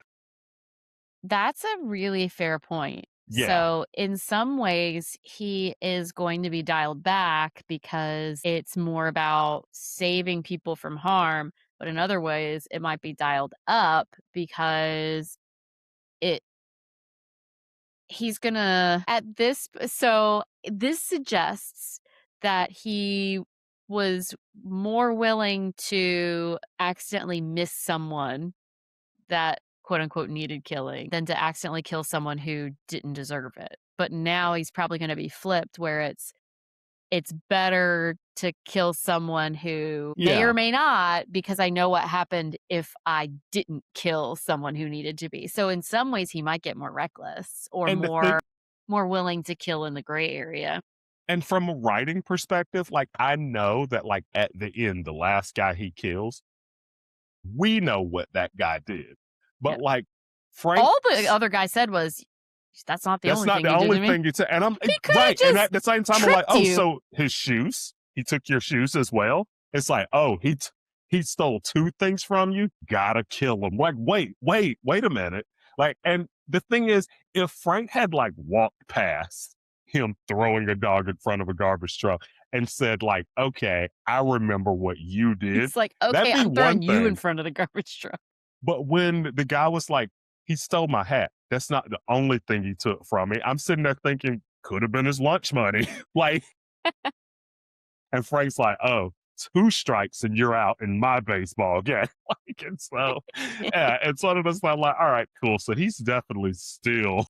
that's a really fair point. Yeah. So, in some ways, he is going to be dialed back because it's more about saving people from harm. But in other ways, it might be dialed up because it he's gonna at this so this suggests that he was more willing to accidentally miss someone that quote unquote needed killing than to accidentally kill someone who didn't deserve it. But now he's probably going to be flipped where it's better to kill someone who may Yeah. or may not, because I know what happened if I didn't kill someone who needed to be. So in some ways he might get more reckless or And the thing, more willing to kill in the gray area. and from a writing perspective, like, I know that, like, at the end, the last guy he kills, we know what that guy did. Yeah. But like, All the Frank's, other guy said was, "That's not the that's only not thing the you did only to me." thing you said. And He could have right. And just at the same time, I'm like, tricked oh, you. so his shoes, he took your shoes as well. It's like, oh, he stole 2 things from you. Gotta kill him. Like, wait a minute. Like, and the thing is, if Frank had like walked past him throwing a dog in front of a garbage truck and said, like, okay, I remember what you did, It's like, that'd "Okay, be I'm one throwing you in thing. front of the garbage truck." But when the guy was like, he stole my hat, that's not the only thing he took from me. I'm sitting there thinking, could have been his lunch money. Like, and Frank's like, oh, 2 strikes and you're out in my baseball game. Like, and so, yeah, and so it's like, all right, cool. So he's definitely still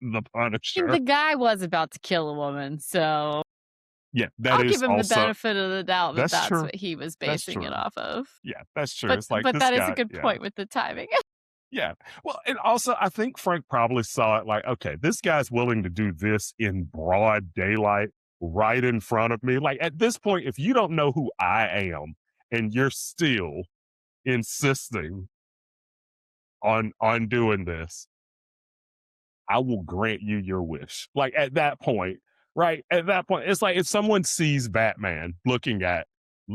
the The Punisher. guy was about to kill a woman, so Yeah, that I'll give is him the also, benefit of the doubt that that's that's true. what he was That's basing it true. off of. Yeah, that's true. But It's like, this that is a guy, good yeah. point with the timing. Yeah. Well, and also I think Frank probably saw it like, okay, this guy's willing to do this in broad daylight right in front of me. Like at this point, if you don't know who I am and you're still insisting on doing this, I will grant you your wish. Like at that point, right? At that point, it's like if someone sees Batman looking at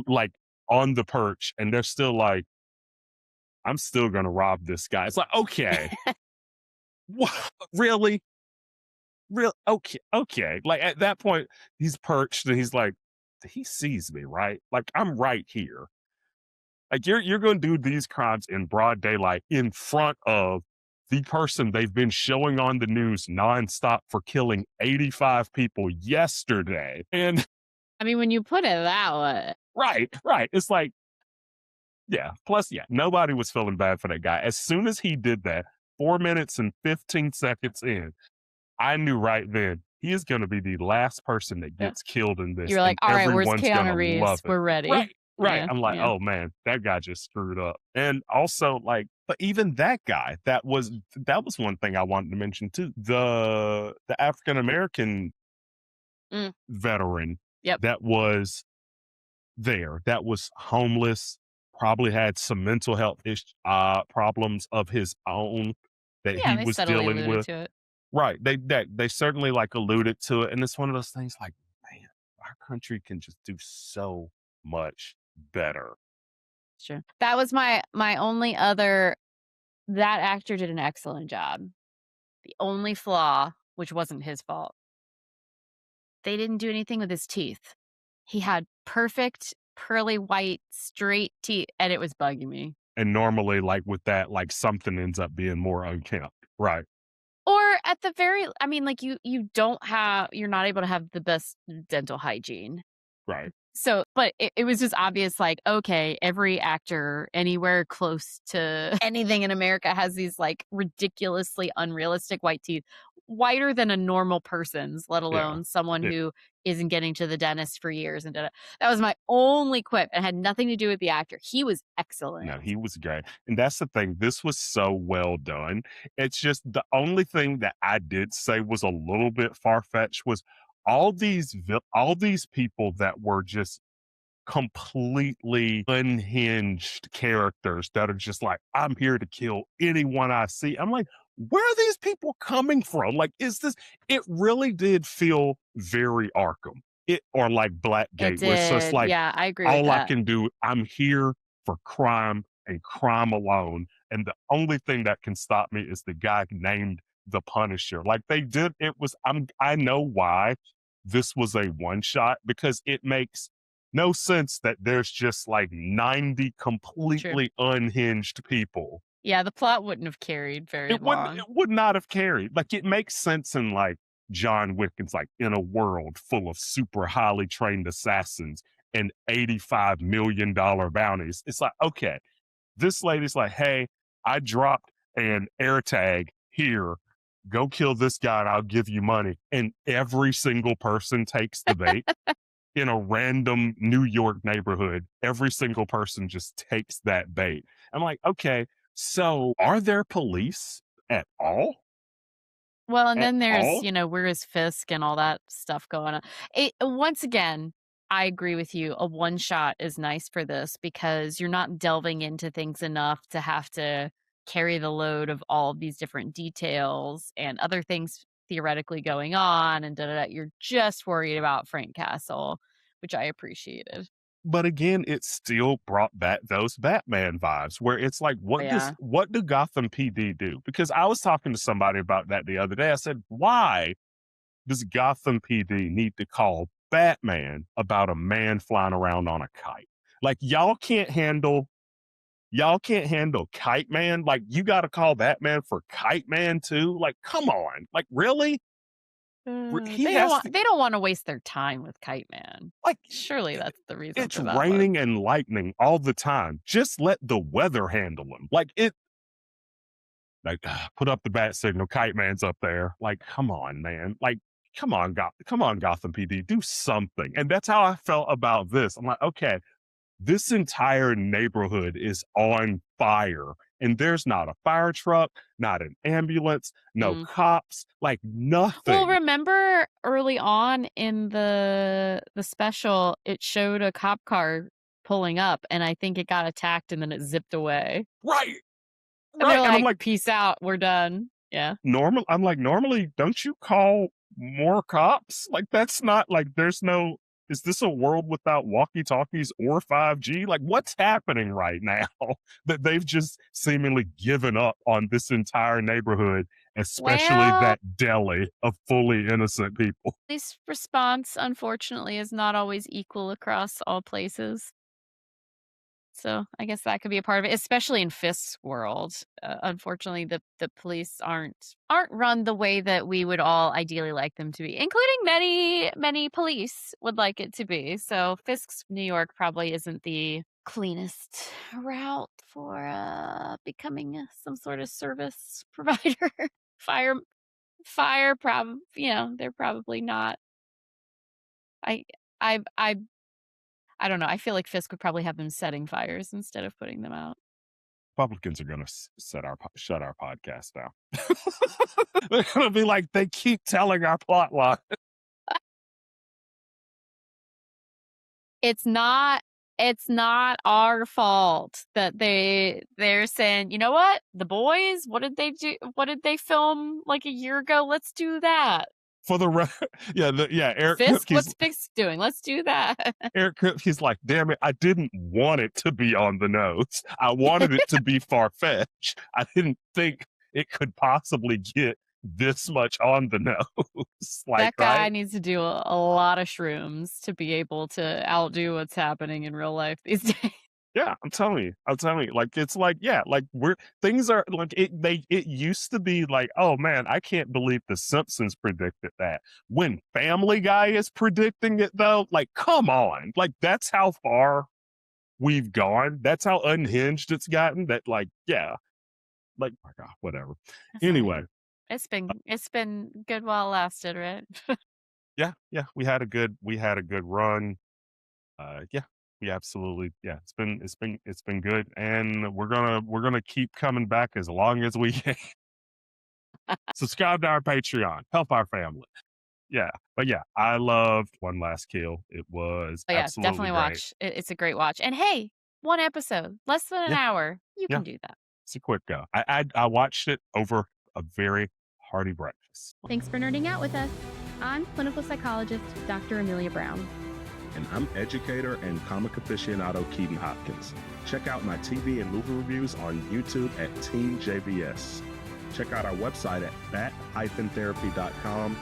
like on the perch and they're still like, I'm still gonna rob this guy. It's like, okay, what really? Real okay, okay. Like at that point, he's perched and he's like, he sees me, right? Like I'm right here. Like you're gonna do these crimes in broad daylight in front of the person they've been showing on the news nonstop for killing 85 people yesterday. And I mean, when you put it that way. right, right. It's like, yeah. Plus, yeah, nobody was feeling bad for that guy. As soon as he did that, 4 minutes and 15 seconds in, I knew right then he is going to be the last person that Yeah. gets killed in this, You're like, and "All right, where's everyone's going to Keanu love Reeves? it. We're ready." Right, right. Yeah, I'm like, yeah. oh man, that guy just screwed up. And also, like, but even that guy, that was one thing I wanted to mention too. The African American Mm, veteran yep. that was there, that was homeless, probably had some mental health problems of his own that Yeah, he they was subtly dealing alluded with. to it. Right. They certainly like alluded to it. And it's one of those things like, man, our country can just do so much better. Sure. That was my only other that actor did an excellent job. The only flaw, which wasn't his fault, they didn't do anything with his teeth. He had perfect, pearly white, straight teeth, and it was bugging me. And normally, like with that, like something ends up being more unkempt. Right. Or at the very I mean, like, you're not able to have the best dental hygiene. Right. So but it was just obvious, like, okay, every actor anywhere close to anything in America has these, like, ridiculously unrealistic white teeth, whiter than a normal person's, let Yeah. alone someone Yeah. who isn't getting to the dentist for years and da That was my only quip. It had nothing to do with the actor. He was excellent. No, he was great. And that's the thing. This was so well done. It's just the only thing that I did say was a little bit far fetched was all these people that were just completely unhinged characters that are just like, I'm here to kill anyone I see. I'm like, where are these people coming from? Like, it really did feel very Arkham. Or like It Blackgate, where it's just did. like, Yeah, I agree with all I that. can do, I'm here for crime and crime alone. And the only thing that can stop me is the guy named the Punisher. Like I know why this was a one shot because it makes no sense that there's just like 90 True. completely unhinged people. Yeah, the plot wouldn't have carried very It long. would not have carried. Like it makes sense in like John Wick. It's like in a world full of super highly trained assassins and $85 million bounties. It's like, okay, this lady's like, hey, I dropped an air tag here. Go kill this guy and I'll give you money. And every single person takes the bait in a random New York neighborhood. Every single person just takes that bait. I'm like, okay, so are there police at all? Well, and At then there's, all? where is Fisk and all that stuff going on. Once again, I agree with you. A one shot is nice for this because you're not delving into things enough to have to carry the load of all of these different details and other things theoretically going on and da da da. You're just worried about Frank Castle, which I appreciated. But again, it still brought back those Batman vibes where it's like, Oh, yeah. what do Gotham PD do? Because I was talking to somebody about that the other day. I said, why does Gotham PD need to call Batman about a man flying around on a kite? Like y'all can't handle Kite Man. Like you got to call Batman for Kite Man too. Like, come on. Like, really? He has to, They don't wanna waste their time with Kite Man. like, Surely that's the reason it's for that one. raining and lightning all the time. Just let the weather handle him. Like, put up the bat signal. Kite Man's up there. Like, come on, man. Like, come on, Gotham PD, do something. And that's how I felt about this. I'm like, okay, this entire neighborhood is on fire and there's not a fire truck, not an ambulance, no Mm. cops, like Well, nothing. remember early on in the special, it showed a cop car pulling up, and I think it got attacked and then it zipped away. Right, And they're right. And I'm like, like, "Peace out, we're done." Yeah. normally, don't you call more cops? Like, that's not like, there's no, is this a world without walkie talkies or 5G? Like, what's happening right now that they've just seemingly given up on this entire neighborhood, especially Well, that deli of fully innocent people? this response, unfortunately, is not always equal across all places. So I guess that could be a part of it, especially in Fisk's world. Unfortunately, the police aren't run the way that we would all ideally like them to be, including many police would like it to be. So Fisk's New York probably isn't the cleanest route for becoming some sort of service provider. fire fire, they're probably not. I I I don't know. I feel like Fisk would probably have them setting fires instead of putting them out. Republicans are going to shut our podcast down. They're going to be like, they keep telling our plot line. It's not it's not our fault that they're saying, "You know what? The boys, what did they do? What did they film like a year ago? Let's do that." For the Eric Fisk, Kripke's what's Fisk doing? Let's do that. Eric Kripke's like, damn it, I didn't want it to be on the nose. I wanted it to be far fetched. I didn't think it could possibly get this much on the nose. Like, That guy right? needs to do a lot of shrooms to be able to outdo what's happening in real life these days. Yeah, I'm telling you, like, it's like, yeah, like, we're things are like, it used to be like, oh man, I can't believe the Simpsons predicted that. When Family Guy is predicting it though, like, come on, like, that's how far we've gone. That's how unhinged it's gotten. That, like, yeah, like, my God, whatever. That's all right. Anyway, It's been good while it lasted, right? yeah, we had a good run. Yeah, we absolutely, yeah, it's been good, and we're gonna keep coming back as long as we can. Subscribe to our Patreon, help our family. Yeah, but yeah, I loved One Last Kill. It was Oh, yeah, absolutely definitely great. watch. It's a great watch. And hey, 1 episode, less than an Yeah, hour. You yeah, can do that. it's a quick go. I watched it over a very hearty breakfast. Thanks for nerding out with us. I'm clinical psychologist Dr. Emilia Brown. And I'm educator and comic aficionado Keaton Hopkins. Check out my TV and movie reviews on YouTube at Team JBS. Check out our website at bat-therapy.com,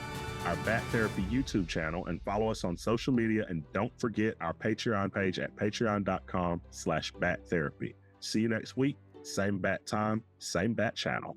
our Bat Therapy YouTube channel, and follow us on social media. And don't forget our Patreon page at patreon.com/bat therapy. See you next week. Same bat time, same bat channel.